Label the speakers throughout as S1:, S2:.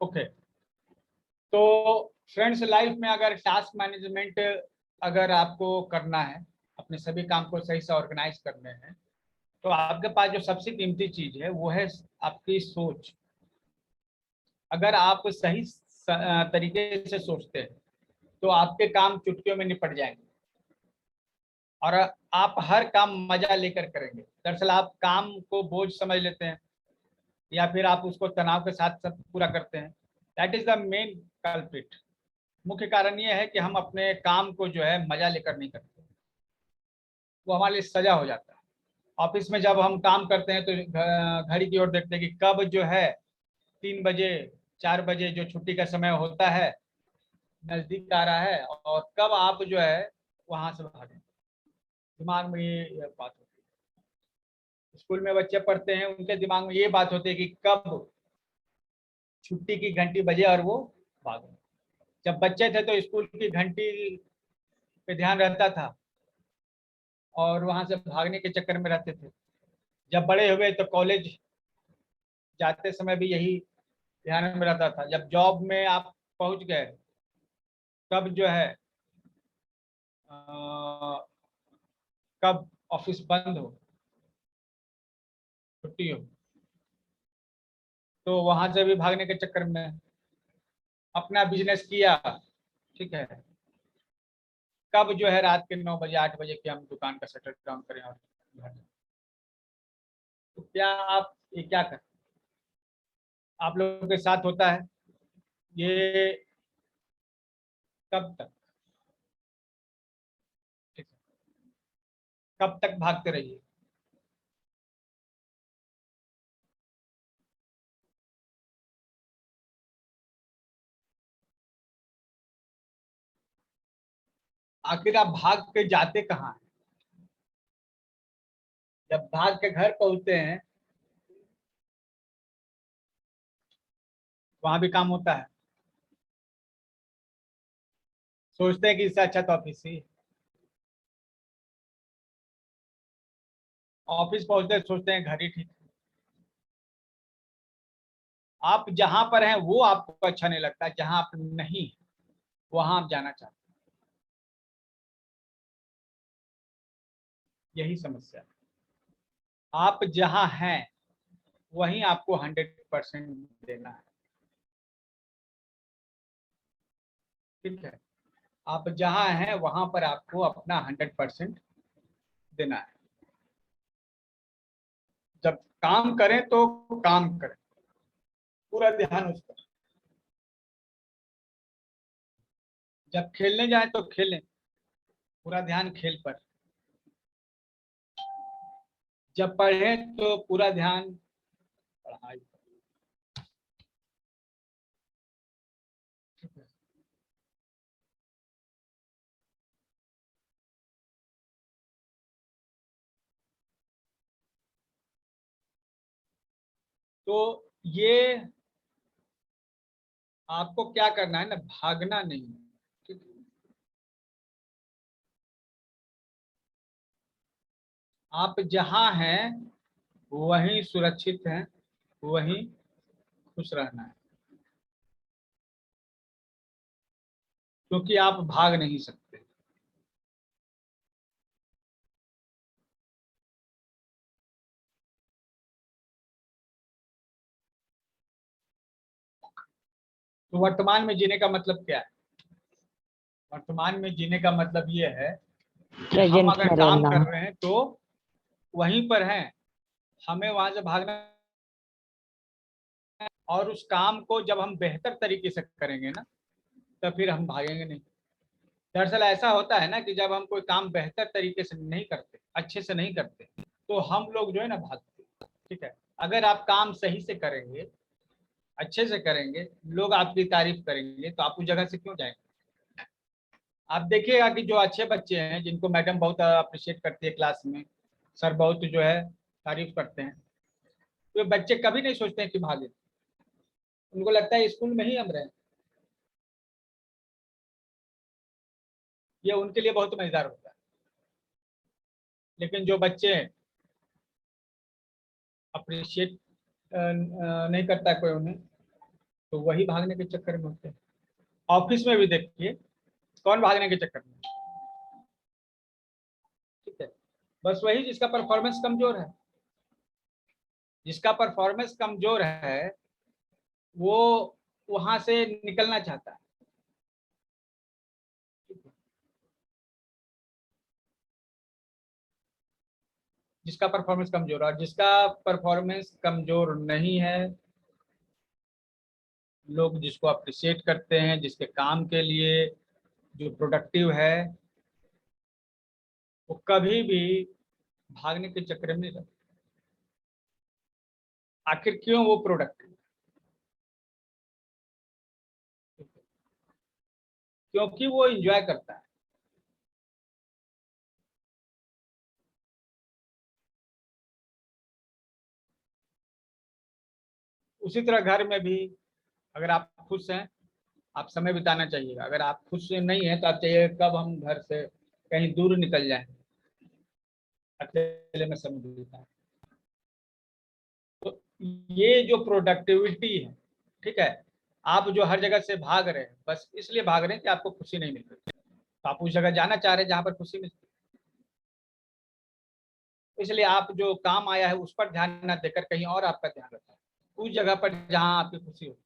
S1: Okay. तो friends, life में अगर टास्क मैनेजमेंट अगर आपको करना है, अपने सभी काम को सही से ऑर्गेनाइज करने हैं, तो आपके पास जो सबसे कीमती चीज है वो है आपकी सोच। अगर आप सही तरीके से सोचते हैं तो आपके काम चुटकियों में निपट जाएंगे और आप हर काम मजा लेकर करेंगे। दरअसल आप काम को बोझ समझ लेते हैं या फिर आप उसको तनाव के साथ साथ पूरा करते हैं। That is the main culprit. मुख्य कारण ये है कि हम अपने काम को जो है मजा लेकर नहीं करते, वो हमारे लिए सजा हो जाता है। ऑफिस में जब हम काम करते हैं तो घड़ी की ओर देखते हैं कि कब जो है 3 बजे 4 बजे जो छुट्टी का समय होता है नजदीक आ रहा है और कब आप जो है वहां से भागें। दिमाग में ये बात होती है। स्कूल में बच्चे पढ़ते हैं, उनके दिमाग में ये बात होती है कि कब छुट्टी की घंटी बजे और वो भागें। जब बच्चे थे तो स्कूल की घंटी पे ध्यान रहता था और वहां से भागने के चक्कर में रहते थे। जब बड़े हुए तो कॉलेज जाते समय भी यही ध्यान में रहता था। जब जॉब में आप पहुंच गए तब जो है कब ऑफिस बंद हो, छुट्टी हो, तो वहां से भी भागने के चक्कर में अपना बिजनेस किया। ठीक है, कब जो है रात के 9 बजे 8 बजे की हम दुकान का शटर डाउन करें और घर जाएं। तो क्या आप ये क्या करें? आप लोगों के साथ होता है ये कब तक? ठीक है, कब तक भागते रहिए? आखिर आप भाग के जाते कहाँ हैं? जब भाग के घर पहुंचते हैं वहां भी काम होता है। सोचते हैं कि इससे अच्छा तो ऑफिस ही। ऑफिस पहुंचते सोचते हैं घर ही ठीक है। आप जहां पर हैं वो आपको अच्छा नहीं लगता, जहां आप नहीं वहां आप जाना चाहते हैं। यही समस्या है। आप जहां हैं वहीं आपको 100% देना है। ठीक है, आप जहां हैं वहां पर आपको अपना 100% देना है। जब काम करें तो काम करें, पूरा ध्यान उस पर। जब खेलने जाए तो खेलें, पूरा ध्यान खेल पर। जब पढ़ें तो पूरा ध्यान पढ़ाई पर। ठीक है? तो ये आपको क्या करना है ना, भागना नहीं है। ठीक है? आप जहां हैं वहीं सुरक्षित हैं, वहीं खुश रहना है, क्योंकि आप भाग नहीं सकते। तो वर्तमान में जीने का मतलब क्या है? वर्तमान में जीने का मतलब ये है कि हम
S2: प्रेजेंट
S1: अगर
S2: में
S1: काम
S2: रहना।
S1: कर रहे हैं तो वहीं पर हैं, हमें वहां से भागना। और उस काम को जब हम बेहतर तरीके से करेंगे ना तो फिर हम भागेंगे नहीं। दरअसल ऐसा होता है ना कि जब हम कोई काम बेहतर तरीके से नहीं करते, अच्छे से नहीं करते, तो हम लोग जो है ना भागते हैं। ठीक है, अगर आप काम सही से करेंगे, अच्छे से करेंगे, लोग आपकी तारीफ करेंगे, तो आप उस जगह से क्यों जाएंगे? आप देखिएगा कि जो अच्छे बच्चे हैं जिनको मैडम बहुत अप्रिशिएट करती है क्लास में, सर बहुत जो है तारीफ करते हैं, तो बच्चे कभी नहीं सोचते हैं कि भागे। उनको लगता है स्कूल में ही हम रहें। ये उनके लिए बहुत मजेदार होता है। लेकिन जो बच्चे अप्रिशिएट नहीं करता कोई उन्हें, तो वही भागने के चक्कर में होते हैं। ऑफिस में भी देखिए कौन भागने के चक्कर में, ठीक है, बस वही जिसका परफॉर्मेंस कमजोर है। जिसका परफॉर्मेंस कमजोर है वो वहां से निकलना चाहता है। जिसका परफॉर्मेंस कमजोर है, और जिसका परफॉर्मेंस कमजोर नहीं है, लोग जिसको अप्रिशिएट करते हैं, जिसके काम के लिए जो प्रोडक्टिव है, वो कभी भी भागने के चक्कर में नहीं रहता। आखिर क्यों वो प्रोडक्टिव? क्योंकि वो एंजॉय करता है। उसी तरह घर में भी अगर आप खुश हैं, आप समय बिताना चाहिएगा। अगर आप खुश नहीं है तो आप चाहिए कब हम घर से कहीं दूर निकल जाएं, अकेले में समय बिताएं। तो ये जो प्रोडक्टिविटी है, ठीक है, आप जो हर जगह से भाग रहे हैं बस इसलिए भाग रहे हैं कि आपको खुशी नहीं मिल रही, तो आप उस जगह जाना चाह रहे हैं जहां पर खुशी मिलती है। इसलिए आप जो काम आया है उस पर ध्यान न देकर कहीं और आपका ध्यान रहता है, उस जगह पर जहां आपकी खुशी हो।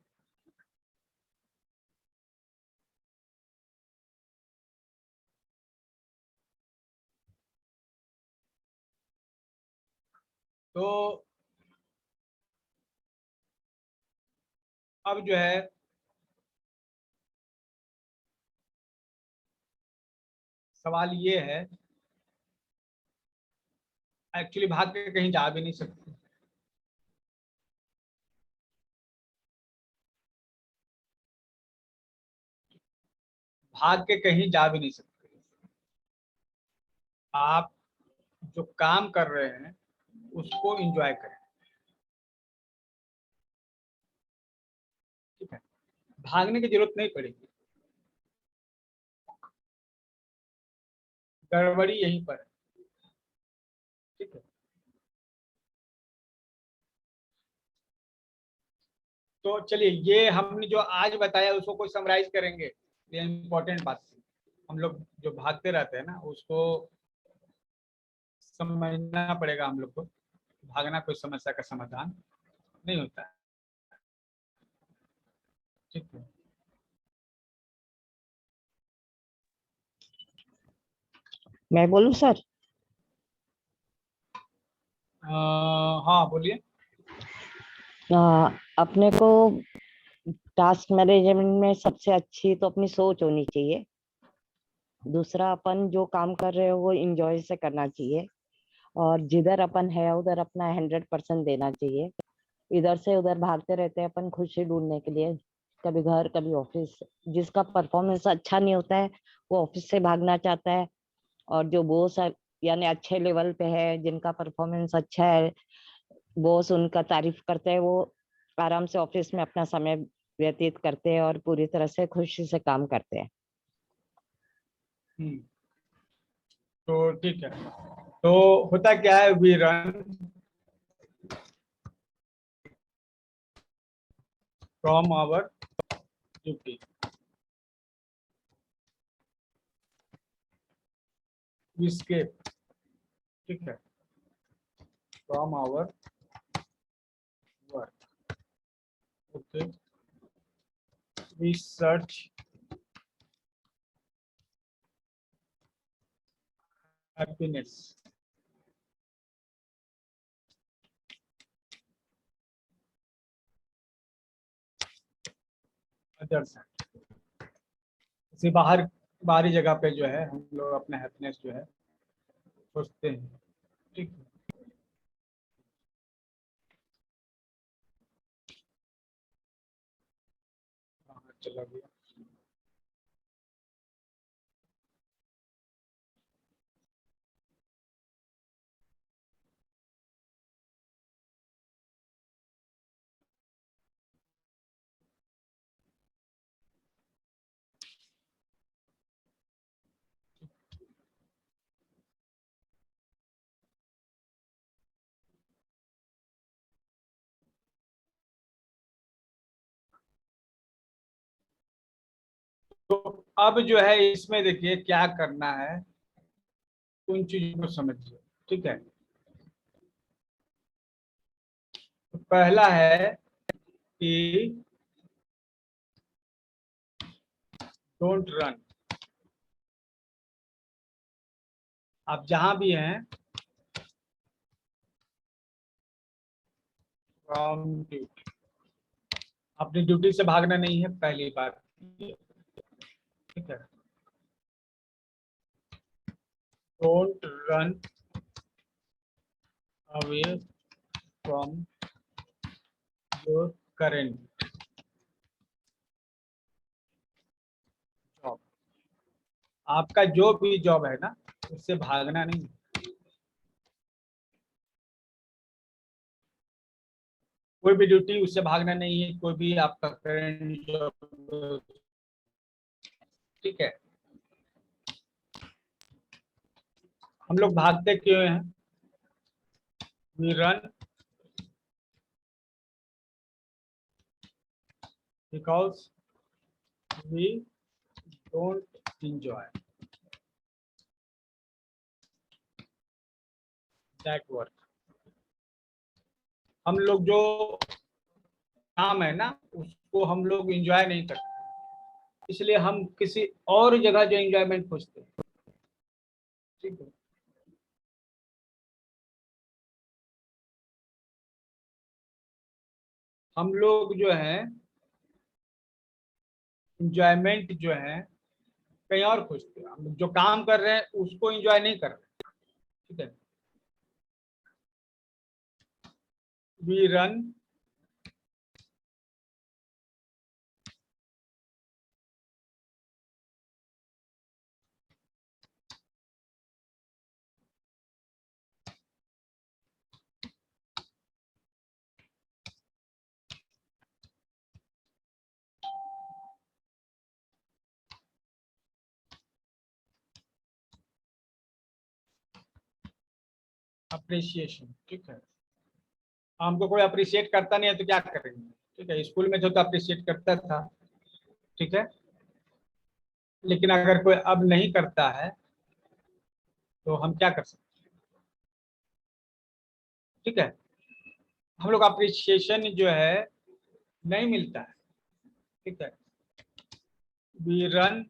S1: तो अब जो है सवाल ये है, एक्चुअली भाग के कहीं जा भी नहीं सकते। भाग के कहीं जा भी नहीं सकते। आप जो काम कर रहे हैं उसको एंजॉय करें, ठीक है, भागने की जरूरत नहीं पड़ेगी। गड़बड़ी यहीं पर है, ठीक है। तो चलिए ये हमने जो आज बताया उसको कोई समराइज करेंगे, ये इम्पोर्टेंट बात थी। हम लोग जो भागते रहते हैं ना उसको समझना पड़ेगा हम लोग को। भागना कोई समस्या का समाधान नहीं होता है, ठीक है।
S2: मैं बोलूं सर?
S1: हाँ बोलिए।
S2: अपने को टास्क मैनेजमेंट में सबसे अच्छी तो अपनी सोच होनी चाहिए। दूसरा, अपन जो काम कर रहे हो वो इंजॉय से करना चाहिए। और जिधर अपन है उधर अपना 100% देना चाहिए। इधर से उधर भागते रहते हैं अपन खुशी ढूंढने के लिए, कभी घर कभी ऑफिस। जिसका परफॉर्मेंस अच्छा नहीं होता है वो ऑफिस से भागना चाहता है। और जो बॉस यानी अच्छे लेवल पे है, जिनका परफॉर्मेंस अच्छा है, बॉस उनका तारीफ करते हैं, वो आराम से ऑफिस में अपना समय व्यतीत करते हैं और पूरी तरह से खुशी से काम करते हैं।
S1: हम्म, तो ठीक है। तो होता क्या है, we run from our duty, we escape, ठीक है, from our work, okay, we search happiness, others. किसी बाहरी जगह पे जो है हम लोग अपने हैप्पीनेस जो है सोचते हैं, ठीक है। हाँ, चला गया। तो अब जो है इसमें देखिए क्या करना है, उन चीजों को समझिए। ठीक है, तो पहला है कि डोंट रन। आप जहां भी हैं फ्रॉम ड्यूटी, अपनी ड्यूटी से भागना नहीं है, पहली बात। ठीक है, don't run away from your current job. आपका जो भी जॉब है ना, उससे भागना नहीं, कोई भी ड्यूटी उससे भागना नहीं है, कोई भी आपका करंट जॉब। ठीक है, हम लोग भागते क्यों हैं? We run because we don't enjoy that work. हम लोग जो काम है ना, उसको हम लोग एंजॉय नहीं करते, इसलिए हम किसी और जगह जो एंजॉयमेंट खोजते हैं। ठीक है, हम लोग जो है एंजॉयमेंट जो है कहीं और खोजते हैं, हम लोग जो काम कर रहे हैं उसको एंजॉय नहीं कर रहे। ठीक है, वी रन अप्रिसिएशन। ठीक है, हमको कोई अप्रिशिएट करता नहीं है तो क्या करेंगे? ठीक है, स्कूल में जो तो अप्रिशिएट करता था। ठीक है, लेकिन अगर कोई अब नहीं करता है तो हम क्या कर सकते हैं? ठीक है, हम लोग अप्रिशिएशन जो है नहीं मिलता है। ठीक है, वी रन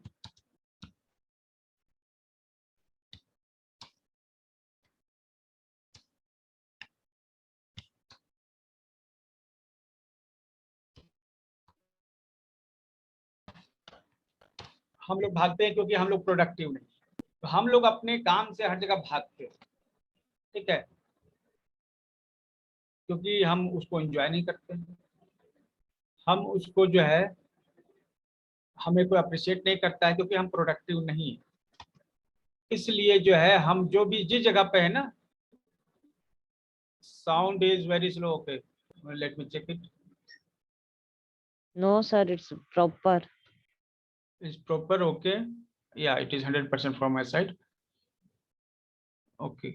S1: हम लोग भागते हैं क्योंकि हम लोग प्रोडक्टिव नहीं, तो हम लोग अपने काम से हर जगह भागते हैं। ठीक है, क्योंकि हम उसको एंजॉय नहीं करते हैं, हम उसको जो है हमें कोई अप्रिशिएट नहीं करता है क्योंकि हम प्रोडक्टिव नहीं है। इसलिए जो है हम जो भी जिस जगह पे है ना, sound is very slow. Okay, let me check it.
S2: No, sir, it's proper.
S1: Is proper? Okay, yeah it is 100% from my side. Okay,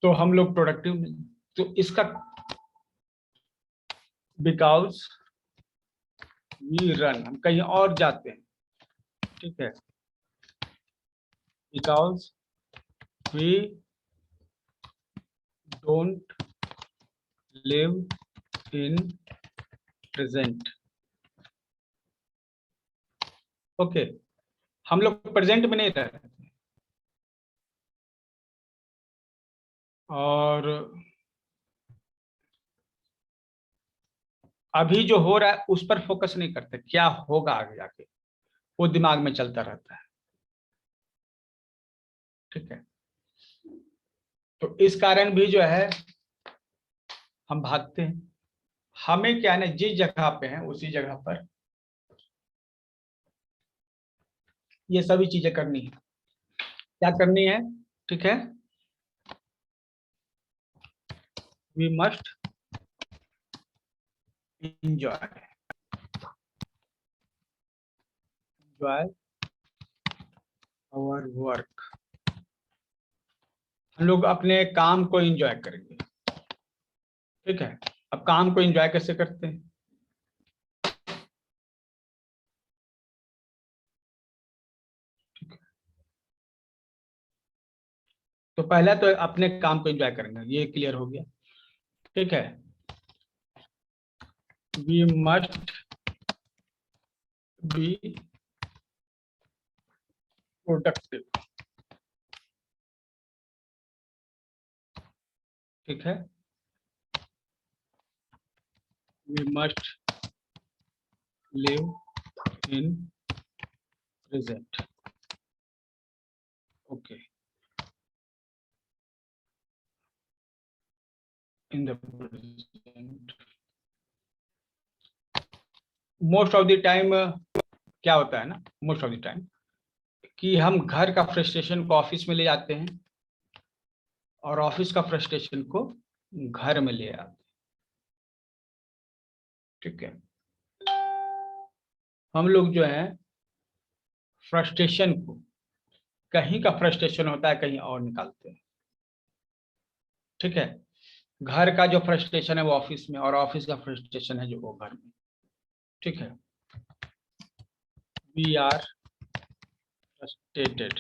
S1: तो हम लोग प्रोडक्टिव नहीं, तो इसका बिकॉज वी रन, हम कहीं और जाते हैं। ठीक है, because we don't live in present. Okay, हम लोग प्रेजेंट में नहीं रहते, और अभी जो हो रहा है उस पर फोकस नहीं करते, क्या होगा आगे जाके वो दिमाग में चलता रहता है। ठीक है, तो इस कारण भी जो है हम भागते हैं। हमें क्या है ना, जिस जगह पे है उसी जगह पर ये सभी चीजें करनी है। क्या करनी है? ठीक है, we must enjoy enjoy our work. हम लोग अपने काम को एंजॉय करेंगे। ठीक है, अब काम को एंजॉय कैसे करते हैं? तो पहला तो अपने काम को एंजॉय करेंगे, ये क्लियर हो गया। ठीक है, वी मस्ट बी प्रोडक्टिव। ठीक है, we must live in present. Okay, in the present. Most of the time क्या होता है ना, मोस्ट ऑफ द टाइम कि हम घर का फ्रस्ट्रेशन को ऑफिस में ले जाते हैं और ऑफिस का फ्रस्ट्रेशन को घर में ले आते हैं। ठीक है, हम लोग जो है फ्रस्ट्रेशन को, कहीं का फ्रस्ट्रेशन होता है कहीं और निकालते हैं। ठीक है, घर का जो फ्रस्ट्रेशन है वो ऑफिस में, और ऑफिस का फ्रस्ट्रेशन है जो वो घर में। ठीक है, we are frustrated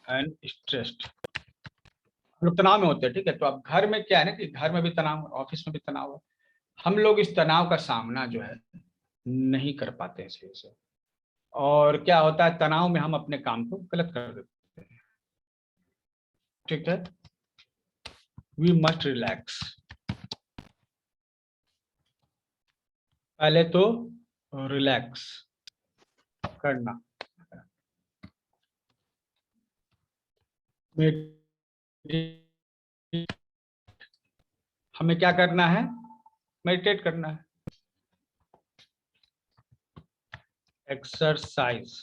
S1: and stressed. हम लोग तनाव में होते हैं। ठीक है, तो अब घर में क्या है ना कि घर में भी तनाव, ऑफिस में भी तनाव है। हम लोग इस तनाव का सामना जो है नहीं कर पाते हैं सही से, और क्या होता है, तनाव में हम अपने काम को गलत कर देते हैं। ठीक है, वी मस्ट रिलैक्स। पहले तो रिलैक्स करना, हमें क्या करना है, मेडिटेट करना है, एक्सरसाइज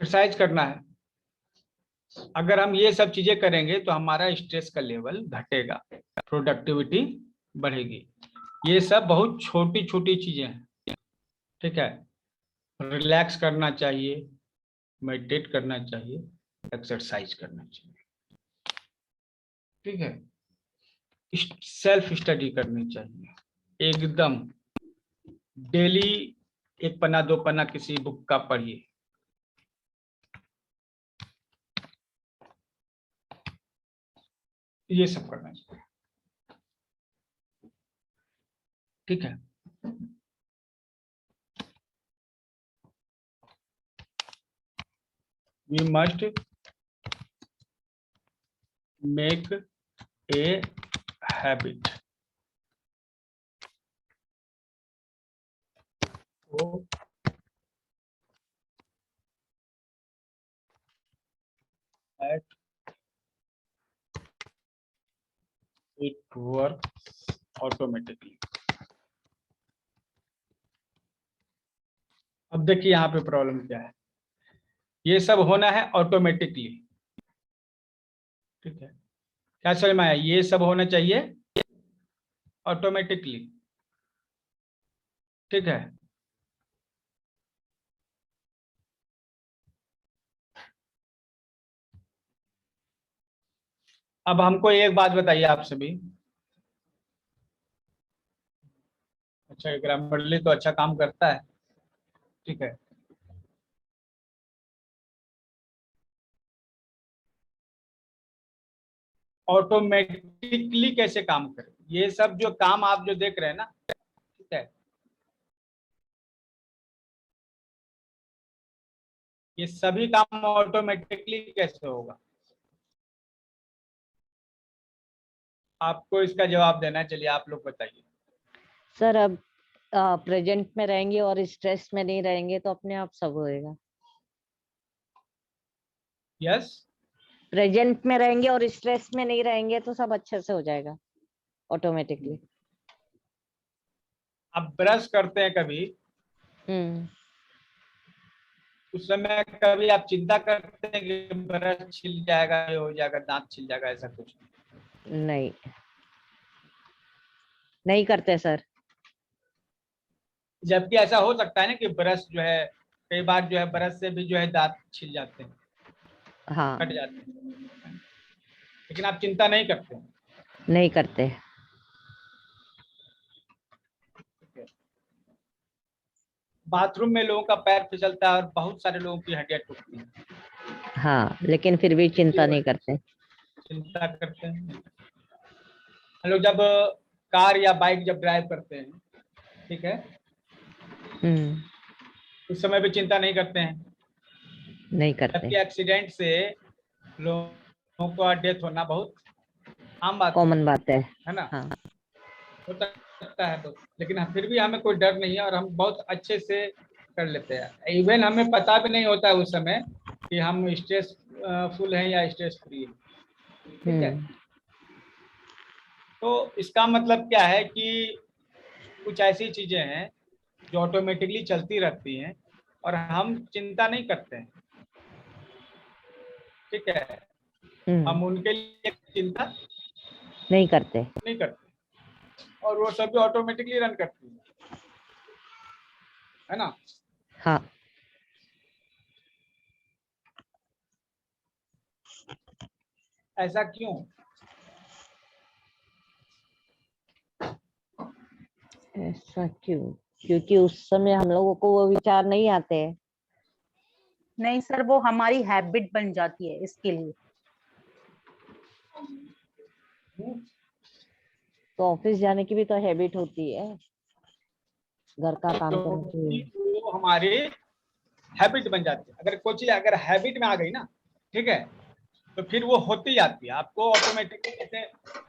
S1: एक्सरसाइज करना है। अगर हम ये सब चीजें करेंगे तो हमारा स्ट्रेस का लेवल घटेगा, प्रोडक्टिविटी बढ़ेगी। ये सब बहुत छोटी छोटी चीजें हैं। ठीक है, रिलैक्स करना चाहिए, मेडिटेट करना चाहिए, एक्सरसाइज करना चाहिए। ठीक है, सेल्फ स्टडी करनी चाहिए एकदम। डेली एक पन्ना दो पन्ना किसी बुक का पढ़िए। ये सब करना चाहिए। ठीक है, we must make a habit that it works automatically। अब देखिए यहाँ पे प्रॉब्लम क्या है, ये सब होना है ऑटोमेटिकली। ठीक है, क्या समझ में आया, ये सब होना चाहिए ऑटोमेटिकली। ठीक है, अब हमको एक बात बताइए आप सभी। अच्छा, ग्रामरली तो अच्छा काम करता है। ठीक है, ऑटोमेटिकली कैसे काम करे, ये सब जो काम आप जो देख रहे हैं ना, ठीक है, ये सभी काम ऑटोमेटिकली कैसे होगा, आपको इसका जवाब देना है। चलिए आप लोग बताइए।
S2: सर अब प्रेजेंट में रहेंगे और स्ट्रेस में नहीं रहेंगे तो अपने आप सब होएगा।
S1: यस,
S2: प्रेजेंट में रहेंगे और स्ट्रेस में नहीं रहेंगे तो सब अच्छे से हो जाएगा ऑटोमेटिकली।
S1: आप ब्रश करते हैं कभी, उस समय कभी आप चिंता करते हैं कि ब्रश छिल जाएगा, ये हो जाएगा, दांत छिल जाएगा, ऐसा कुछ?
S2: नहीं, नहीं करते सर।
S1: जबकि ऐसा हो सकता है ना कि ब्रश जो है, कई बार जो है ब्रश से भी जो है दांत छिल जाते हैं,
S2: हाँ,
S1: कट जाते हैं, लेकिन आप चिंता नहीं करते हैं।
S2: नहीं करते।
S1: बाथरूम में लोगों का पैर फिसलता है और बहुत सारे लोगों की हड्डियां टूटती हैं।
S2: हाँ, लेकिन फिर भी चिंता नहीं करते।
S1: चिंता करते हैं हम लोग जब कार या बाइक जब ड्राइव करते हैं, ठीक है,
S2: हम्म।
S1: उस समय भी चिंता नहीं करते हैं।
S2: नहीं करते।
S1: जबकि एक्सीडेंट से लोगों का डेथ होना बहुत आम बात
S2: कॉमन बात
S1: है ना,
S2: हाँ।
S1: होता रहता है तो, लेकिन फिर भी हमें कोई डर नहीं है और हम बहुत अच्छे से कर लेते हैं। इवन हमें पता भी नहीं होता है उस समय कि हम स्ट्रेस फुल हैं या स्ट्रेस फ्री हैं, ठीक है।
S2: हम्म।
S1: तो इसका मतलब क्या है कि कुछ ऐसी चीजें हैं जो ऑटोमेटिकली चलती रहती हैं और हम चिंता नहीं करते हैं, ठीक है,
S2: हम्म।
S1: हम उनके लिए चिंता
S2: नहीं करते।
S1: नहीं करते और वो सभी ऑटोमेटिकली रन करती है ना।
S2: हाँ।
S1: ऐसा क्यों?
S2: ऐसा क्यों? क्योंकि उस समय हम लोगों को वो विचार नहीं आते हैं।
S3: नहीं सर, वो हमारी हैबिट बन जाती है इसके लिए।
S2: तो ऑफिस जाने की भी तो हैबिट होती है, घर का काम करने
S1: क्योंकि
S2: की।
S1: वो हमारी हैबिट बन जाती है। अगर कोई चीज अगर हैबिट में आ गई ना, ठीक है, तो फिर वो होती जाती है आपको ऑटोमेटिकली। जैसे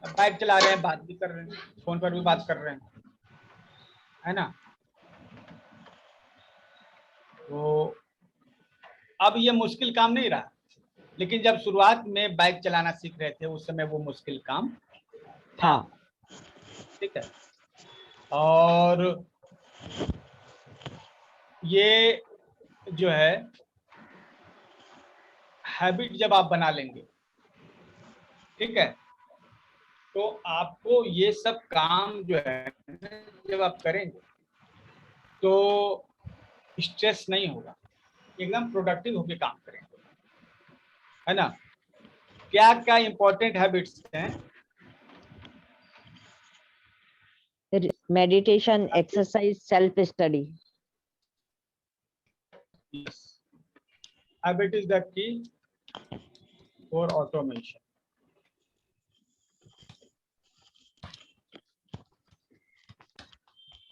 S1: बाइक चला रहे हैं, बात भी कर रहे हैं, फोन पर भी बात कर रहे हैं, है ना। तो अब ये मुश्किल काम नहीं रहा, लेकिन जब शुरुआत में बाइक चलाना सीख रहे थे उस समय वो मुश्किल काम था, ठीक है। और ये जो है हैबिट जब आप बना लेंगे, ठीक है, तो आपको ये सब काम जो है जब आप करेंगे तो स्ट्रेस नहीं होगा, एकदम प्रोडक्टिव होकर काम करेंगे, है ना। क्या क्या इंपॉर्टेंट हैबिट्स हैं?
S2: Meditation, exercise, self study.
S1: Habit is the key for automation.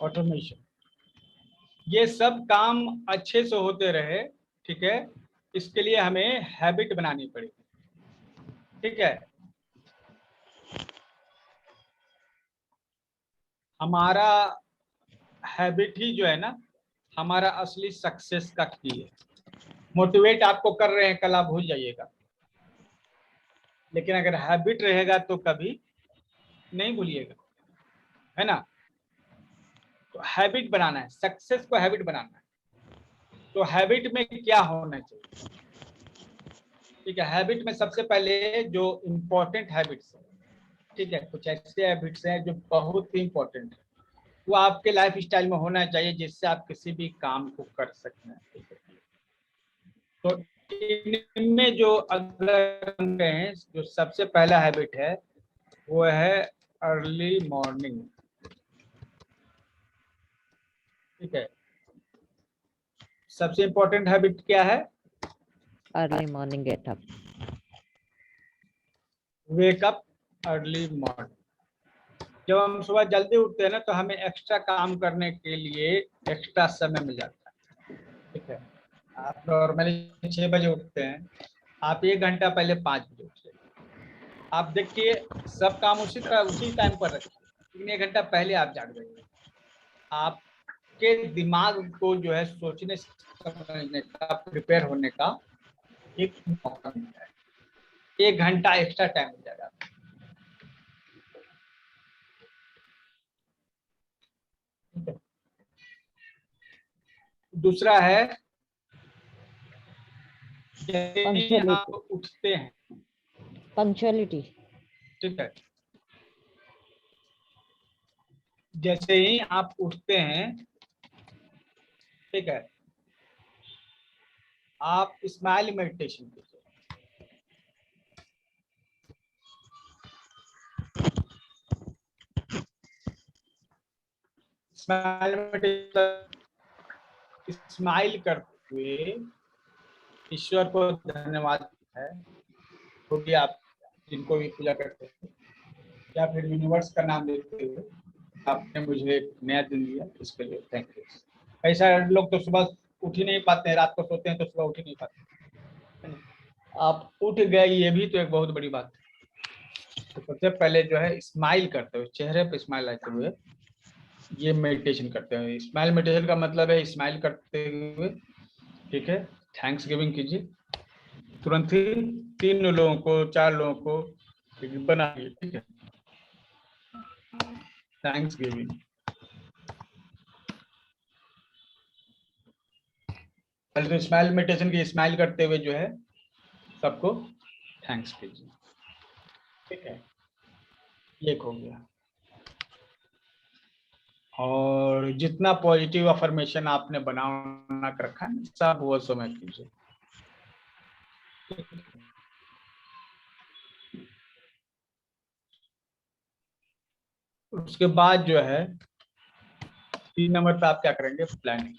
S1: Automation, ये सब काम अच्छे से होते रहे, ठीक है, इसके लिए हमें हैबिट बनानी पड़ेगी, ठीक है। हमारा हैबिट ही जो है ना हमारा असली सक्सेस का की है। मोटिवेट आपको कर रहे हैं, कल आप भूल जाइएगा, लेकिन अगर हैबिट रहेगा तो कभी नहीं भूलिएगा, है ना। तो हैबिट बनाना है, सक्सेस को हैबिट बनाना है। तो हैबिट में क्या होना चाहिए, ठीक है। हैबिट में सबसे पहले जो इम्पोर्टेंट हैबिट्स है, ठीक है, कुछ ऐसे हैबिट्स हैं जो बहुत ही इंपॉर्टेंट है, वो आपके लाइफ स्टाइल में होना चाहिए जिससे आप किसी भी काम को कर सकते हैं, ठीक है। तो इनमें जो अगर हम कहें जो सबसे पहला हैबिट है वो है अर्ली मॉर्निंग, ठीक है। सबसे इम्पोर्टेंट हैबिट क्या है?
S2: Early morning get up.
S1: Wake up early morning. जब हम सुबह जल्दी उठते हैं ना तो हमें एक्स्ट्रा काम करने के लिए एक्स्ट्रा समय मिल जाता है, ठीक है। आप नॉर्मली 6 बजे उठते हैं, आप 1 घंटा पहले 5 बजे उठते हैं, आप देखिए सब काम उसी तरह उसी टाइम पर रखिए, लेकिन 1 घंटा पहले आप जाग जाइए। आपके दिमाग को जो है सोचने समझने का, प्रिपेयर होने का एक मौका मिलता है, 1 घंटा एक्स्ट्रा टाइम मिल जाएगा। दूसरा है जैसे आप
S2: पंक्चुअलिटी।
S1: उठते हैं,
S2: पंक्चुअलिटी।
S1: ठीक है, जैसे ही आप उठते हैं, ठीक है, आप स्माइल मेडिटेशन कीजिए। स्माइल मेडिटेशन स्माइल करते हुए ईश्वर को धन्यवाद है, वो भी आप जिनको भी पूजा करते हैं, या फिर यूनिवर्स का नाम लेते हुए आपने मुझे एक नया दिन दिया, इसके लिए थैंक यू। ऐसा लोग तो सुबह उठ ही नहीं पाते हैं, रात को सोते हैं तो सुबह उठ ही नहीं पाते। आप उठ गए, ये भी तो एक बहुत बड़ी बात है। तो सबसे पहले जो है स्माइल करते हुए, चेहरे पे स्माइल लाते हुए ये मेडिटेशन करते हैं। स्माइल मेडिटेशन का मतलब है स्माइल करते हुए, ठीक है, थैंक्स गिविंग कीजिए। तुरंत ही 3 लोगों को, 4 लोगों को बनाइए, ठीक है, थैंक्स गिविंग। पहले तो स्माइल मेडिटेशन की स्माइल करते हुए जो है सबको थैंक्स कीजिए, ठीक है, ये हो गया। और जितना पॉजिटिव अफर्मेशन आपने बना कर रखा है सब वो समय कीजिए। उसके बाद जो है 3 नंबर पे आप क्या करेंगे, प्लानिंग।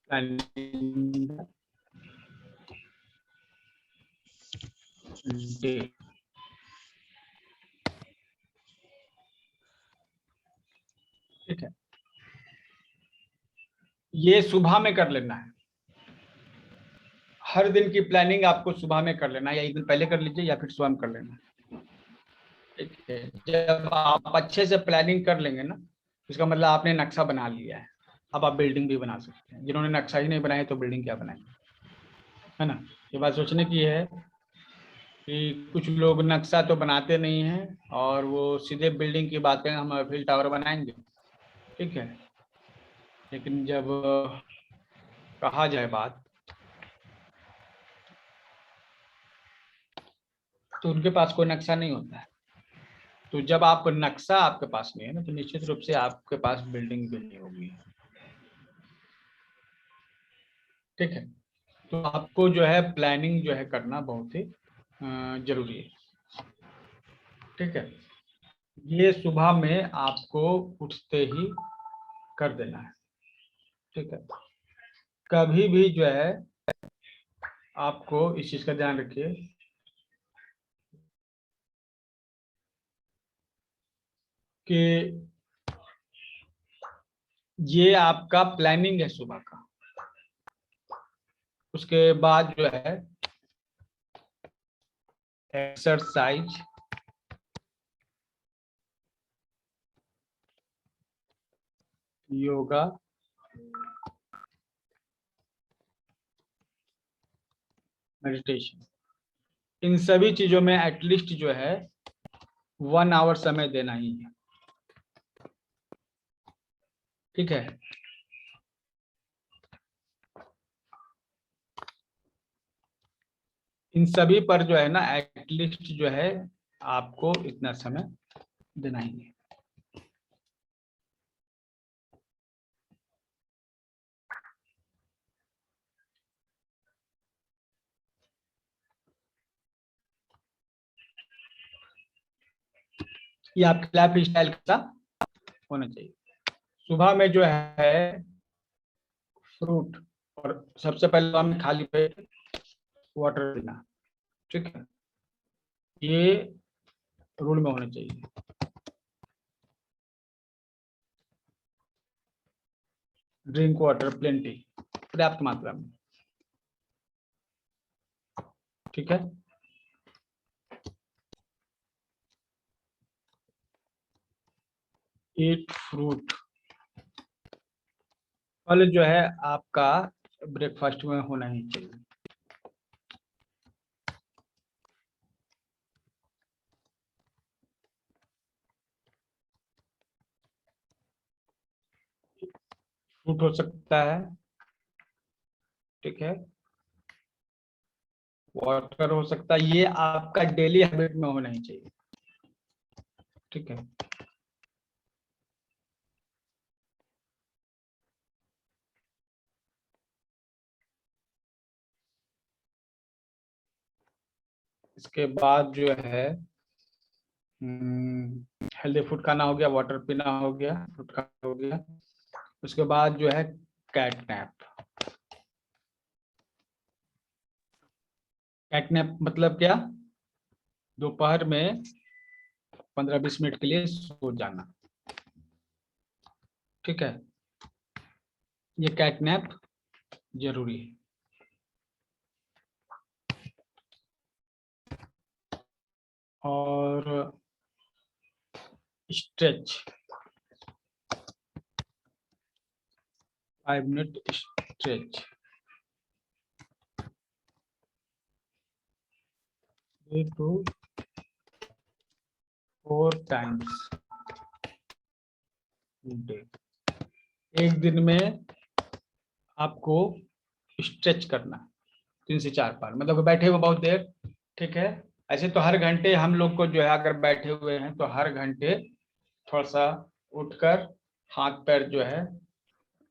S1: प्लानिंग डे, ठीक है, ये सुबह में कर लेना है। हर दिन की प्लानिंग आपको सुबह में कर लेना है, या एक दिन पहले कर लीजिए या फिर सुबह में कर लेना है, ठीक है। जब आप अच्छे से प्लानिंग कर लेंगे ना, इसका मतलब आपने नक्शा बना लिया है। अब आप बिल्डिंग भी बना सकते हैं। जिन्होंने नक्शा ही नहीं बनाया तो बिल्डिंग क्या बनाएंगे, है ना। ये बात सोचने की है कि कुछ लोग नक्शा तो बनाते नहीं हैं और वो सीधे बिल्डिंग की बातें, हम एफिल टावर बनाएंगे, ठीक है, लेकिन जब कहा जाए बात तो उनके पास कोई नक्शा नहीं होता है। तो जब आप नक्शा आपके पास नहीं है ना, तो निश्चित रूप से आपके पास बिल्डिंग भी नहीं होगी, ठीक है। तो आपको जो है प्लानिंग जो है करना बहुत ही जरूरी है, ठीक है। ये सुबह में आपको उठते ही कर देना है, ठीक है। कभी भी जो है आपको इस चीज का ध्यान रखिए कि ये आपका प्लानिंग है सुबह का। उसके बाद जो है एक्सरसाइज, योगा, मेडिटेशन, इन सभी चीजों में एटलीस्ट जो है 1 आवर समय देना ही है, ठीक है। इन सभी पर जो है ना एटलीस्ट जो है आपको इतना समय देना ही है। ये आपकी लाइफ स्टाइल का होना चाहिए। सुबह में जो है फ्रूट, और सबसे पहले हमें खाली पेट वाटर पीना, ठीक है, ये रूल में होना चाहिए। ड्रिंक वाटर प्लेंटी, पर्याप्त मात्रा में, ठीक है। ईट फ्रूट, फल जो है आपका ब्रेकफास्ट में होना ही चाहिए। फ्रूट हो सकता है, ठीक है, वाटर हो सकता है, ये आपका डेली हैबिट में होना ही चाहिए, ठीक है। इसके बाद जो है हेल्दी फूड खाना हो गया, वाटर पीना हो गया, फ्रूट खाना हो गया। उसके बाद जो है कैट नैप। कैट नैप मतलब क्या? दोपहर में 15-20 मिनट के लिए सो जाना। ठीक है, ये कैट नैप जरूरी है। और stretch, 5 minute stretch, 3 to 4 times day. एक दिन में आपको स्ट्रेच करना 3 से 4 बार, मतलब बैठे हुए बहुत देर। ठीक है, ऐसे तो हर घंटे हम लोग को जो है, अगर बैठे हुए हैं तो हर घंटे थोड़ा सा उठकर हाथ पैर जो है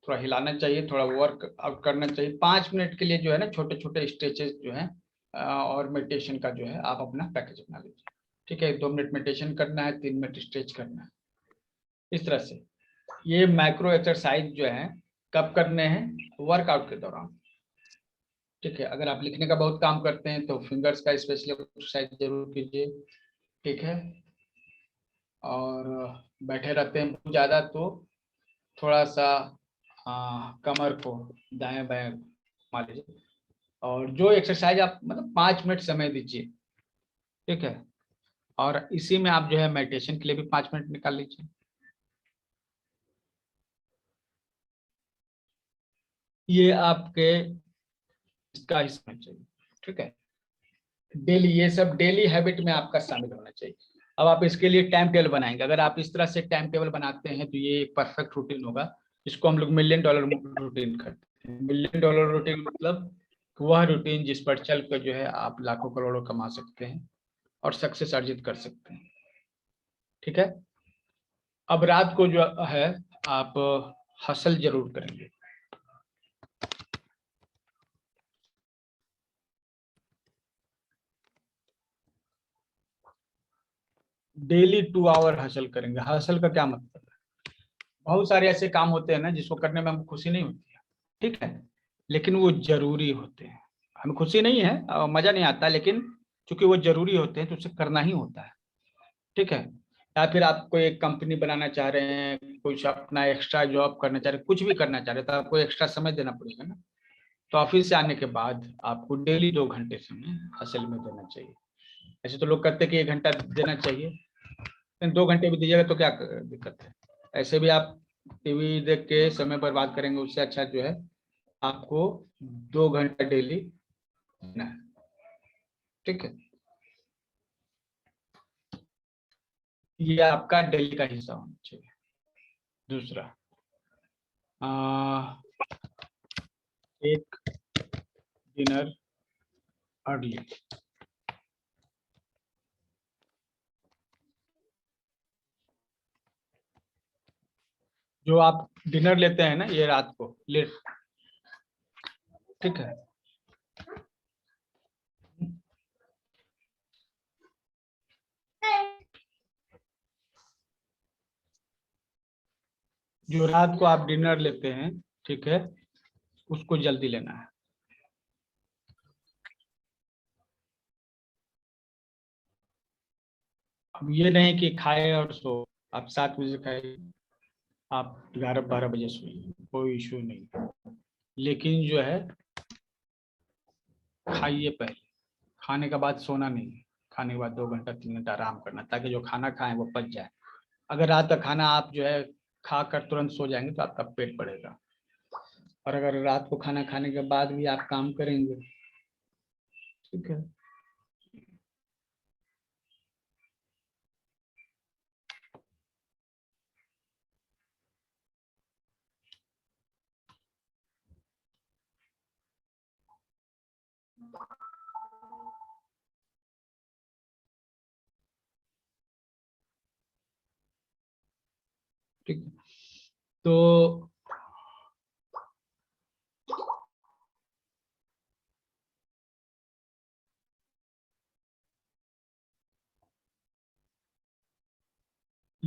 S1: थोड़ा हिलाना चाहिए, थोड़ा वर्क आउट करना चाहिए। 5 मिनट के लिए जो है ना, छोटे छोटे स्ट्रेचेस जो है और मेडिटेशन का जो है आप अपना पैकेज बना लीजिए। ठीक है, 2 मिनट मेडिटेशन करना है, 3 मिनट स्ट्रेच करना है, इस तरह से। ये माइक्रो एक्सरसाइज जो है कब करने हैं? वर्कआउट के दौरान। ठीक है, अगर आप लिखने का बहुत काम करते हैं तो फिंगर्स का स्पेशली एक्सरसाइज जरूर कीजिए। ठीक है, और बैठे रहते हैं बहुत ज़्यादा तो थोड़ा सा कमर को दाएं बाएं घुमा लीजिए। और जो एक्सरसाइज आप मतलब 5 मिनट समय दीजिए। ठीक है, और इसी में आप जो है मेडिटेशन के लिए भी 5 मिनट निकाल लीजिए। ये आपके इसका हिस्सा चाहिए। ठीक है, डेली, ये सब डेली हैबिट में आपका शामिल होना चाहिए। अब आप इसके लिए टाइम टेबल बनाएंगे। अगर आप इस तरह से टाइम टेबल बनाते हैं तो ये एक परफेक्ट रूटीन होगा, जिसको हम लोग $1,000,000 रूटीन करते हैं। $1,000,000 रूटीन मतलब वह रूटीन जिस पर चल कर जो है आप लाखों करोड़ों कमा सकते हैं और सक्सेस अर्जित कर सकते हैं। ठीक है, अब रात को जो है आप हसल जरूर करेंगे। डेली 2 आवर हसल करेंगे। हसल का क्या मतलब है? बहुत सारे ऐसे काम होते हैं ना जिसको करने में हमको खुशी नहीं होती है। ठीक है, लेकिन वो जरूरी होते हैं। हमें खुशी नहीं है और मजा नहीं आता, लेकिन चूंकि वो जरूरी होते हैं तो उसे करना ही होता है। ठीक है, या फिर आप कोई एक कंपनी बनाना चाह रहे हैं, कुछ अपना एक्स्ट्रा जॉब करना चाह रहे हैं, कुछ भी करना चाह रहे हैं, तो आपको एक्स्ट्रा समय देना पड़ेगा ना। तो ऑफिस से आने के बाद आपको डेली 2 घंटे समय हसल में देना चाहिए। ऐसे तो लोग कहते हैं कि 1 घंटा देना चाहिए, लेकिन 2 घंटे भी दीजिएगा तो क्या दिक्कत है। ऐसे भी आप टीवी देख के समय बर्बाद करेंगे, उससे अच्छा जो है आपको 2 घंटा डेली देना है। ठीक है, ये आपका डेली का हिस्सा होना चाहिए। दूसरा, एक डिनर अर्ली। जो आप डिनर लेते हैं ना ये रात को लेट। ठीक है, जो रात को आप डिनर लेते हैं, ठीक है, उसको जल्दी लेना है। अब ये नहीं कि खाए और सो। आप 7 बजे खाइए, आप 11-12 बजे सोइए, कोई इशू नहीं। लेकिन जो है खाइए पहले, खाने के बाद सोना नहीं है। खाने के बाद 2 घंटा 3 घंटा आराम करना, ताकि जो खाना खाएं वो पच जाए। अगर रात का खाना आप जो है खाकर तुरंत सो जाएंगे तो आपका पेट बढ़ेगा। और अगर रात को खाना खाने के बाद भी आप काम करेंगे, ठीक है, ठीक है, तो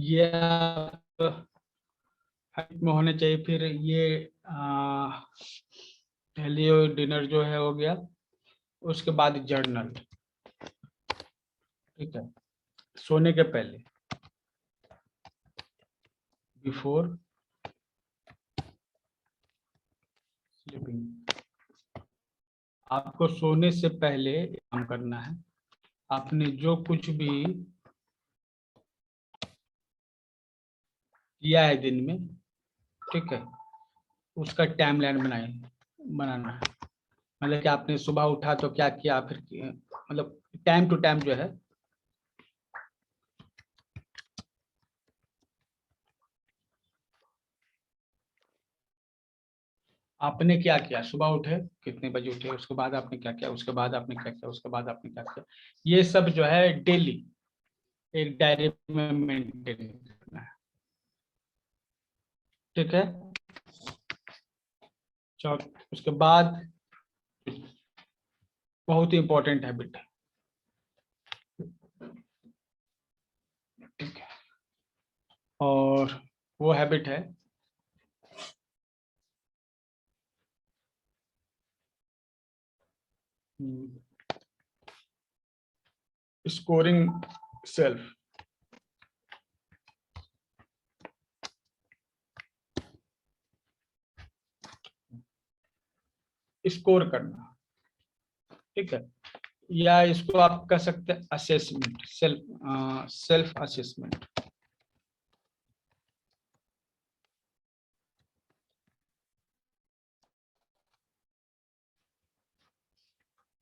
S1: ये हाइट में होने चाहिए। फिर ये पहले डिनर जो है हो गया, उसके बाद जर्नल, ठीक है, सोने के पहले, बिफोर स्लीपिंग। आपको सोने से पहले काम करना है। आपने जो कुछ भी किया है दिन में, ठीक है, उसका टाइमलाइन बनाना है। मतलब कि आपने सुबह उठा तो क्या किया, फिर मतलब टाइम टू टाइम जो है आपने क्या किया, सुबह उठे कितने बजे उठे, उसके बाद आपने क्या किया, उसके बाद आपने क्या किया, उसके बाद आपने क्या किया, ये सब जो है डेली एक डायरी में मेंटेन करना है, ठीक है। उसके बाद बहुत ही इंपॉर्टेंट हैबिट है, ठीक है, और वो हैबिट है स्कोरिंग सेल्फ। स्कोर करना, ठीक है, या इसको आप कह सकते हैं असेसमेंट, सेल्फ असेसमेंट।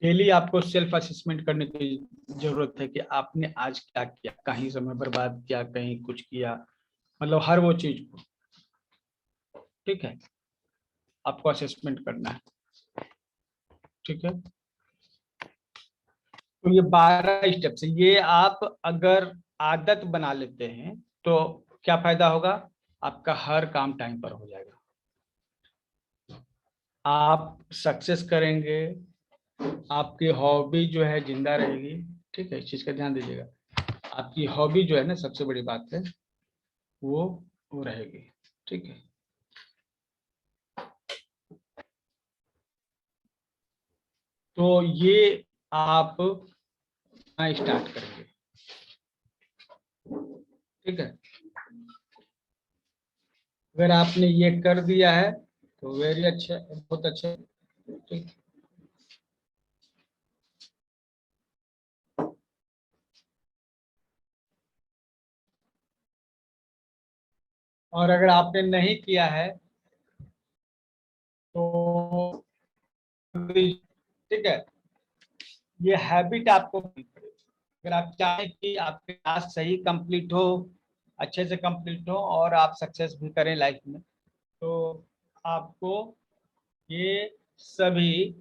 S1: डेली आपको सेल्फ असेसमेंट करने की जरूरत है कि आपने आज क्या किया, कहीं समय बर्बाद किया, कहीं कुछ किया, मतलब हर वो चीज को, ठीक है, आपको असेसमेंट करना है, ठीक है। तो ये 12 स्टेप्स है, ये आप अगर आदत बना लेते हैं तो क्या फायदा होगा, आपका हर काम टाइम पर हो जाएगा, आप सक्सेस करेंगे, आपकी हॉबी जो है जिंदा रहेगी, ठीक है, इस चीज का ध्यान दीजिएगा। आपकी हॉबी जो है ना, सबसे बड़ी बात है वो रहेगी, ठीक है। तो ये आप स्टार्ट करेंगे, ठीक है। अगर आपने ये कर दिया है तो वेरी अच्छा, बहुत अच्छा, ठीक। और अगर आपने नहीं किया है तो ठीक है, ये हैबिट आपको, अगर आप चाहें कि आपके टास्क सही कंप्लीट हो, अच्छे से कंप्लीट हो और आप सक्सेस भी करें लाइफ में, तो आपको ये सभी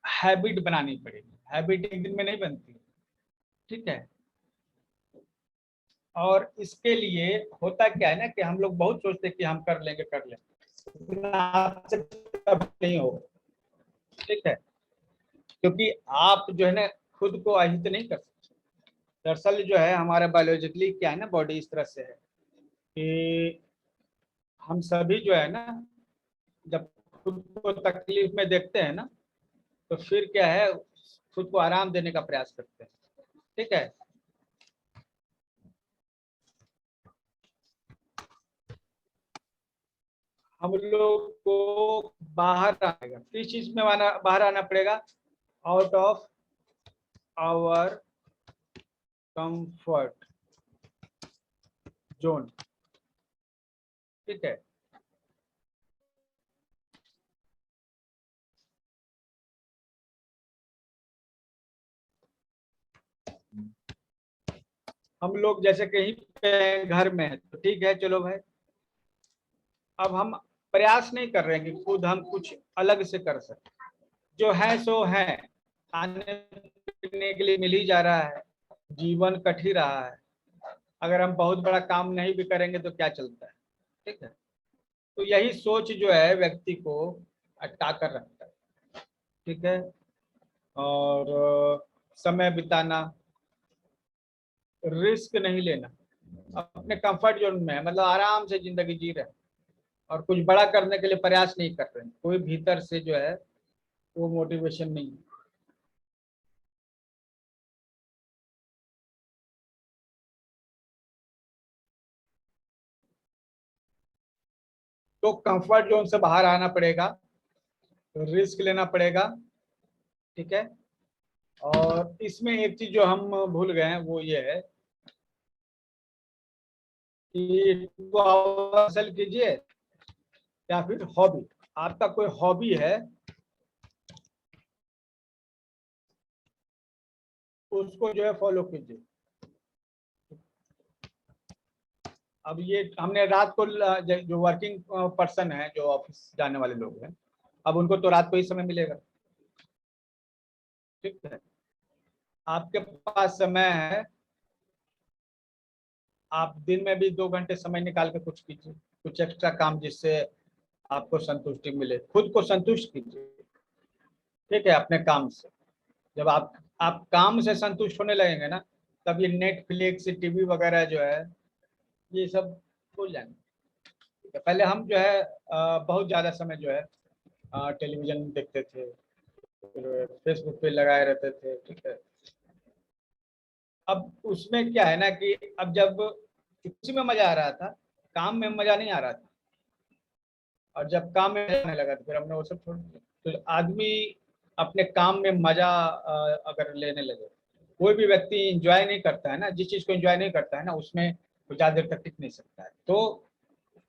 S1: हैबिट बनानी पड़ेगी। हैबिट एक दिन में नहीं बनती, ठीक है। और इसके लिए होता क्या है ना कि हम लोग बहुत सोचते हैं कि हम कर लेंगे, लेकिन आपसे कभी नहीं होगा, ठीक है, क्योंकि आप जो है ना खुद को अहित नहीं कर सकते। दरअसल जो है हमारा बायोलॉजिकली क्या है ना, बॉडी इस तरह से है कि हम सभी जो है ना, जब खुद को तकलीफ में देखते हैं ना, तो फिर क्या है, खुद को आराम देने का प्रयास करते हैं, ठीक है। हम लोग को बाहर आएगा, किस चीज में बाहर आना पड़ेगा, out of our comfort zone, ठीक है। हम लोग जैसे कहीं पे घर में है तो ठीक है, चलो भाई, अब हम प्रयास नहीं कर रहे हैं कि खुद हम कुछ अलग से कर सके, जो है सो है, खाने पीने के लिए मिल ही जा रहा है, जीवन कट ही रहा है, अगर हम बहुत बड़ा काम नहीं भी करेंगे तो क्या चलता है, ठीक है। तो यही सोच जो है व्यक्ति को अटका कर रखता है, ठीक है। और समय बिताना, रिस्क नहीं लेना, अपने कंफर्ट जोन में है, मतलब आराम से जिंदगी जी रहे हैं और कुछ बड़ा करने के लिए प्रयास नहीं कर रहे हैं, कोई भीतर से जो है वो मोटिवेशन नहीं है। तो कंफर्ट जोन से बाहर आना पड़ेगा, रिस्क लेना पड़ेगा, ठीक है। और इसमें एक चीज जो हम भूल गए हैं वो ये है कि को हासिल कीजिए या फिर हॉबी, आपका कोई हॉबी है उसको जो है फॉलो कीजिए। अब ये हमने रात को जो वर्किंग पर्सन है, जो ऑफिस जाने वाले लोग हैं, अब उनको तो रात को ही समय मिलेगा, ठीक है। आपके पास समय है, आप दिन में भी 2 घंटे समय निकाल के कुछ कीजिए, कुछ एक्स्ट्रा काम जिससे आपको संतुष्टि मिले, खुद को संतुष्ट कीजिए, ठीक है, अपने काम से। जब आप काम से संतुष्ट होने लगेंगे ना, तब ये नेटफ्लिक्स टीवी वगैरह जो है ये सब भूल जाएंगे, ठीक है। पहले हम जो है बहुत ज्यादा समय जो है टेलीविजन देखते थे, फेसबुक पे लगाए रहते थे, ठीक है। अब उसमें क्या है ना कि अब जब उसी में मजा आ रहा था, काम में मजा नहीं आ रहा था, और जब काम में मजा आने लगा तो फिर हमने वो सब छोड़ दिया। तो आदमी अपने काम में मजा अगर लेने लगे, कोई भी व्यक्ति एंजॉय नहीं करता है ना, जिस चीज को एंजॉय नहीं करता है ना उसमें वो ज्यादा देर तक टिक नहीं सकता है। तो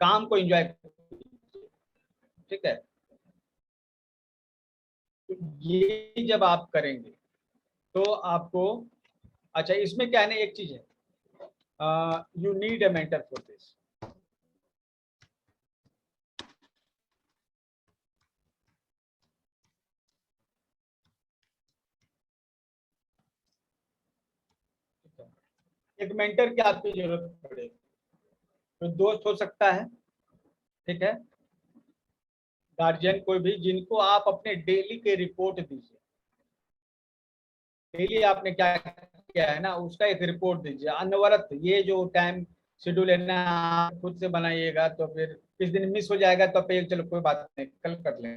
S1: काम को एंजॉय, ठीक है। तो ये जब आप करेंगे तो आपको, अच्छा इसमें क्या है ना, एक चीज है, you need a mentor for this. एक मेंटर की आपकी जरूरत पड़ेगी, तो दोस्त हो सकता है, ठीक है, गार्जियन कोई भी, जिनको आप अपने डेली के रिपोर्ट दीजिए, डेली आपने क्या किया है ना उसका एक रिपोर्ट दीजिए अनवरत। ये जो टाइम शेड्यूल है ना आप खुद से बनाइएगा, तो फिर किस दिन मिस हो जाएगा तो फिर चलो कोई बात नहीं कल कर लेंगे।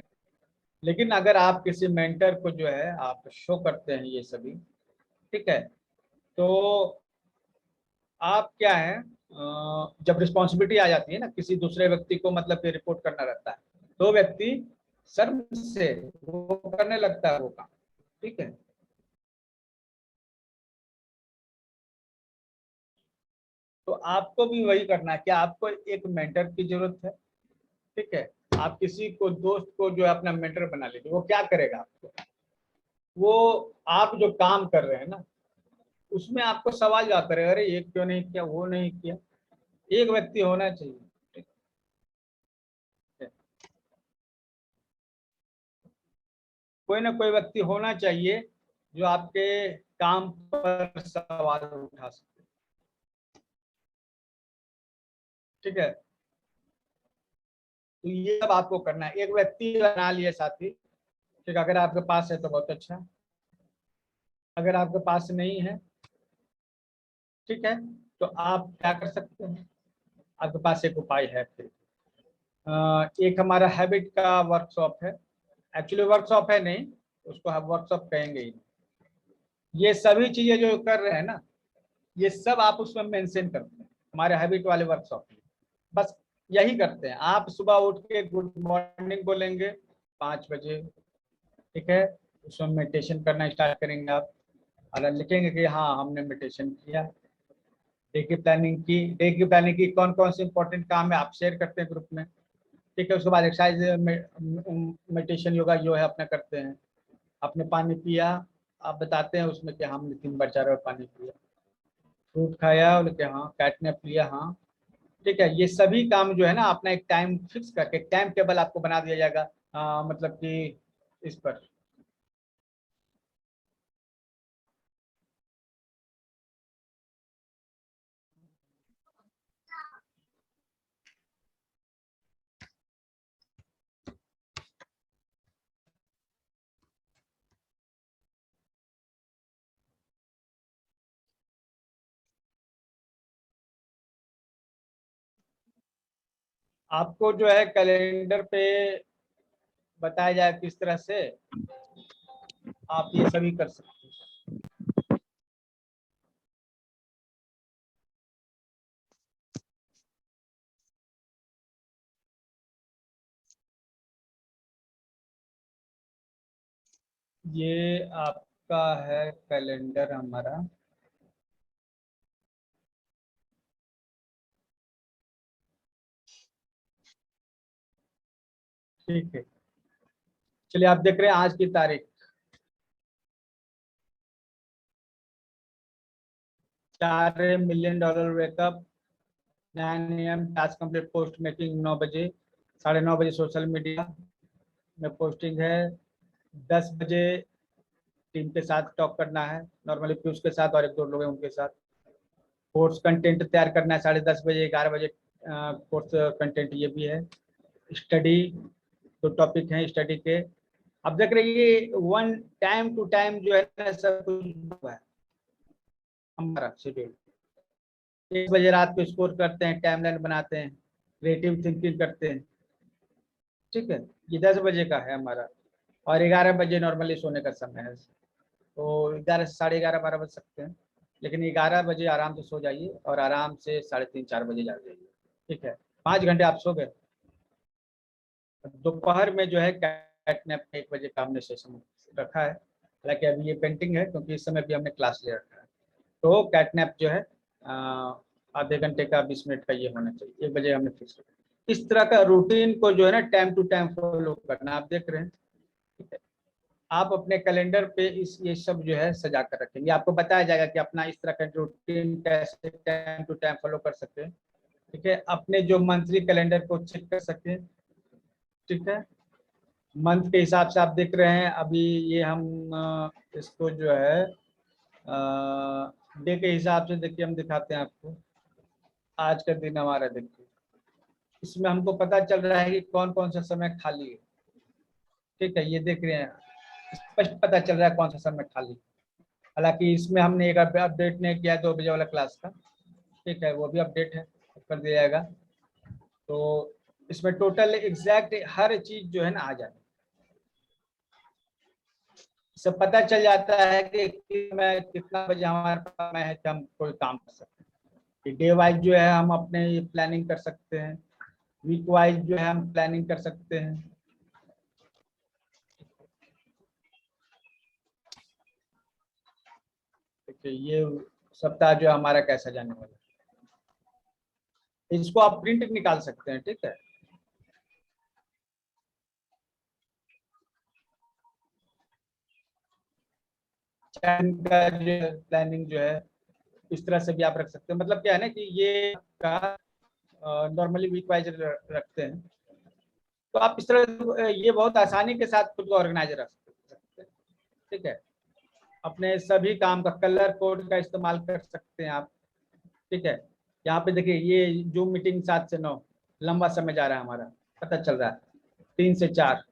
S1: लेकिन अगर आप किसी मेंटर को जो है आप शो करते हैं ये सभी, ठीक है, तो आप क्या है, जब रिस्पॉन्सिबिलिटी आ जाती है ना किसी दूसरे व्यक्ति को मतलब कि रिपोर्ट करना रहता है, तो व्यक्ति शर्म से वो करने लगता है वो काम, ठीक है। तो आपको भी वही करना है कि आपको एक मेंटर की जरूरत है, ठीक है। आप किसी को दोस्त को जो है अपना मेंटर बना लीजिए, वो क्या करेगा आपको, वो आप जो काम कर रहे हैं ना उसमें आपको सवाल जाता रहे, अरे ये क्यों नहीं किया, वो नहीं किया। एक व्यक्ति होना चाहिए, ठीक है, कोई ना कोई व्यक्ति होना चाहिए जो आपके काम पर सवाल उठा सके, ठीक है। तो ये सब आपको करना है, एक व्यक्ति बना लिए साथी, ठीक है। अगर आपके पास है तो बहुत अच्छा, अगर आपके पास नहीं है, ठीक है, तो आप क्या कर सकते हैं, आपके पास एक उपाय है फिर। एक हमारा हैबिट का वर्कशॉप है, एक्चुअली वर्कशॉप है नहीं, उसको हम वर्कशॉप कहेंगे ही नहीं। ये सभी चीजें जो कर रहे हैं ना ये सब आप उसमें मेंशन करते हैं हमारे हैबिट वाले वर्कशॉप में। बस यही करते हैं, आप सुबह उठ के गुड मॉर्निंग बोलेंगे 5 बजे, ठीक है। उसमें मेडिटेशन करना स्टार्ट करेंगे आप, और लिखेंगे कि हाँ हमने मेडिटेशन किया, डे की प्लानिंग की, कौन कौन से इंपॉर्टेंट काम है आप शेयर करते हैं ग्रुप में, ठीक है। उसके बाद एक्सरसाइज मेडिटेशन योगा जो है अपना करते हैं। आपने पानी पिया, आप बताते हैं उसमें कि हमने 3 बार 4 बार पानी पिया, फ्रूट खाया बोले कि हाँ, कैटनैप लिया, हाँ, ठीक है। ये सभी काम जो है ना अपना एक टाइम फिक्स करके टाइम टेबल आपको बना दिया जाएगा, मतलब कि इस पर आपको जो है कैलेंडर पे बताया जाए किस तरह से आप ये सभी कर सकते हैं। ये आपका है कैलेंडर हमारा। ठीक है, चलिए आप देख रहे हैं आज की तारीख 4 million dollar wake up, 9 AM task complete, post making 9 बजे, 9:30 बजे सोशल मीडिया में पोस्टिंग है, 10 बजे टीम के साथ टॉक करना है, नॉर्मली पीयूष के साथ और एक दो लोग हैं उनके साथ। कोर्स कंटेंट तैयार करना है 10:30 बजे, 11 बजे कोर्स कंटेंट ये भी है। स्टडी, दो टॉपिक हैं स्टडी के। अब देख रहे ये वन टाइम टू टाइम जो है ना सब कुछ है हमारा शेड्यूल। 1 बजे रात को स्कोर करते हैं, टाइमलाइन बनाते हैं, क्रिएटिव थिंकिंग करते हैं। ठीक है, ये 10 बजे का है हमारा, और 11 बजे नॉर्मली सोने का समय है। तो 11 से 11:30 12 बज सकते हैं, लेकिन 11 बजे आराम से सो जाइए और आराम से 3:30 4 बजे जाग जाइए। ठीक है, 5 घंटे आप सो गए। दोपहर में जो है कैटनैप 1 बजे का हमने सेशन रखा है, हालांकि अभी ये पेंटिंग है क्योंकि इस समय भी हमने क्लास ले रखा है। तो कैटनैप जो है आधे घंटे का 20 मिनट का ये होना चाहिए, 1 बजे हमने फिक्स रखा। इस तरह का रूटीन को जो है ना टाइम टू टाइम फॉलो करना, आप देख रहे हैं। ठीक है, आप अपने कैलेंडर पे ये सब जो है सजा कर रखेंगे, आपको बताया जाएगा कि अपना इस तरह का रूटीन कैसे टाइम टू टाइम फॉलो कर सकते हैं। ठीक है, अपने जो मंथली कैलेंडर को चेक कर सकते हैं। ठीक है, मंथ के हिसाब से आप देख रहे हैं अभी ये हम इसको जो है डे के हिसाब से देखिए हम दिखाते हैं आपको। आज का दिन हमारा देखिए, इसमें हमको पता चल रहा है कि कौन कौन सा समय खाली है। ठीक है, ये देख रहे हैं, स्पष्ट पता चल रहा है कौन सा समय खाली। हालांकि इसमें हमने एक अपडेट नहीं किया 2 बजे वाला क्लास का। ठीक है, वो भी अपडेट है, कर दिया जाएगा। तो इसमें टोटल एग्जैक्ट हर चीज जो है ना आ जाए, इससे पता चल जाता है कि कितना बजे हमारे पास समय है कि हम कोई काम कर सकते हैं। डे वाइज जो है हम अपने प्लानिंग कर सकते हैं, वीक वाइज जो है हम प्लानिंग कर सकते हैं। देखिए ये सप्ताह जो हमारा कैसा जाने वाला है, इसको आप प्रिंट निकाल सकते हैं। ठीक है, का जो प्लानिंग जो है इस तरह से भी आप रख सकते हैं। मतलब क्या है ना कि ये का नॉर्मली वीक वाइज रखते हैं, तो आप इस तरह ये बहुत आसानी के साथ खुद को ऑर्गेनाइज रख सकते हैं। ठीक है, अपने सभी काम का कलर कोड का इस्तेमाल कर सकते हैं आप। ठीक है, यहाँ पे देखिए ये जूम मीटिंग 7 से 9 लंबा समय जा रहा है हमारा, पता चल रहा है 3 से 4,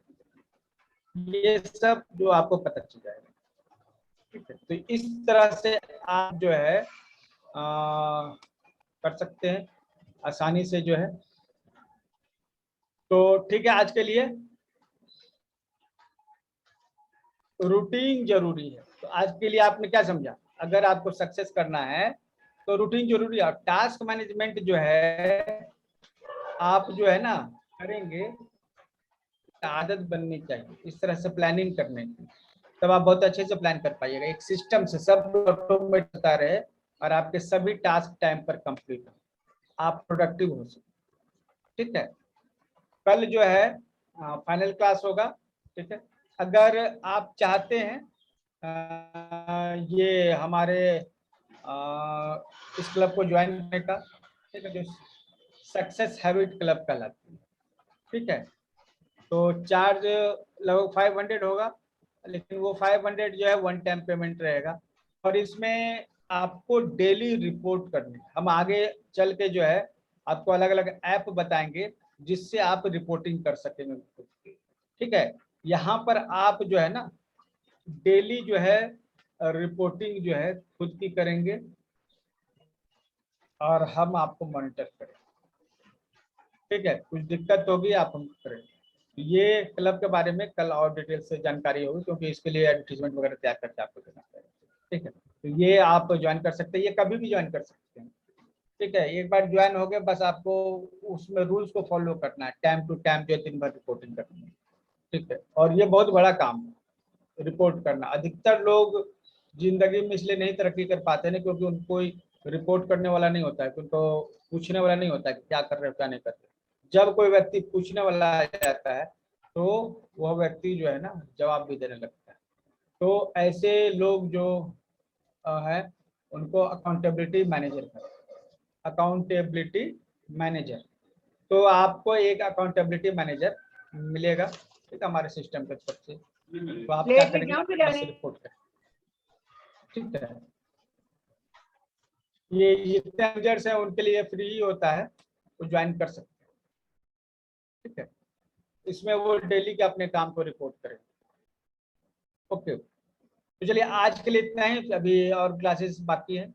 S1: ये सब जो आपको पता चल जाएगा। ठीक है, तो इस तरह से आप जो है कर सकते हैं आसानी से जो है। तो ठीक है, आज के लिए रूटीन जरूरी है। तो आज के लिए आपने क्या समझा, अगर आपको सक्सेस करना है तो रूटीन जरूरी है। टास्क मैनेजमेंट जो है आप जो है ना करेंगे, आदत बननी चाहिए इस तरह से प्लानिंग करने की, तब आप बहुत अच्छे से प्लान कर पाइएगा। एक सिस्टम से सब ऑटोमेट होता रहे और आपके सभी टास्क टाइम पर कंप्लीट हो, आप प्रोडक्टिव हो सके। ठीक है, कल जो है फाइनल क्लास होगा। ठीक है, अगर आप चाहते हैं ये हमारे इस क्लब को ज्वाइन करने का, ठीक है, जो सक्सेस हैबिट क्लब कहलाती है। ठीक है, तो चार्ज लगभग 500 होगा, लेकिन वो 500 जो है वन टाइम पेमेंट रहेगा, और इसमें आपको डेली रिपोर्ट करनी। हम आगे चल के जो है आपको अलग अलग ऐप बताएंगे जिससे आप रिपोर्टिंग कर सकेंगे। ठीक है, यहाँ पर आप जो है ना डेली जो है रिपोर्टिंग जो है खुद की करेंगे और हम आपको मॉनिटर करेंगे। ठीक है, कुछ दिक्कत होगी आप हम करें। ये क्लब के बारे में कल और डिटेल से जानकारी होगी, क्योंकि इसके लिए एडवर्टीजमेंट वगैरह तैयार करके आपको देना पड़ेगा। ठीक है, तो ये आप ज्वाइन कर सकते हैं, ये कभी भी ज्वाइन कर सकते हैं। ठीक है, एक बार ज्वाइन हो गए, बस आपको उसमें रूल्स को फॉलो करना है, टाइम टू टाइम जो है दिन भर रिपोर्टिंग करनी है। ठीक है, और ये बहुत बड़ा काम है रिपोर्ट करना। अधिकतर लोग जिंदगी में इसलिए नहीं तरक्की कर पाते ना, क्योंकि उनको रिपोर्ट करने वाला नहीं होता है, उनको पूछने वाला नहीं होता है कि क्या कर रहे हो क्या नहीं कर रहे। जब कोई व्यक्ति पूछने वाला आ जाता है तो वह व्यक्ति जो है ना जवाब भी देने लगता है। तो ऐसे लोग जो है उनको अकाउंटेबिलिटी मैनेजर कहते हैं, अकाउंटेबिलिटी मैनेजर। तो आपको एक अकाउंटेबिलिटी मैनेजर मिलेगा, ठीक है, हमारे सिस्टम के तरफ से। तो आप क्या करेंगे, बस रिपोर्ट करें। ठीक है, ये जितने मैनेजर्स हैं उनके लिए फ्री ही होता है, तो ज्वाइन कर सकते हैं। ठीक है, इसमें वो डेली के अपने काम को रिपोर्ट करें। ओके, तो चलिए आज के लिए इतना ही, अभी और क्लासेस बाकी है।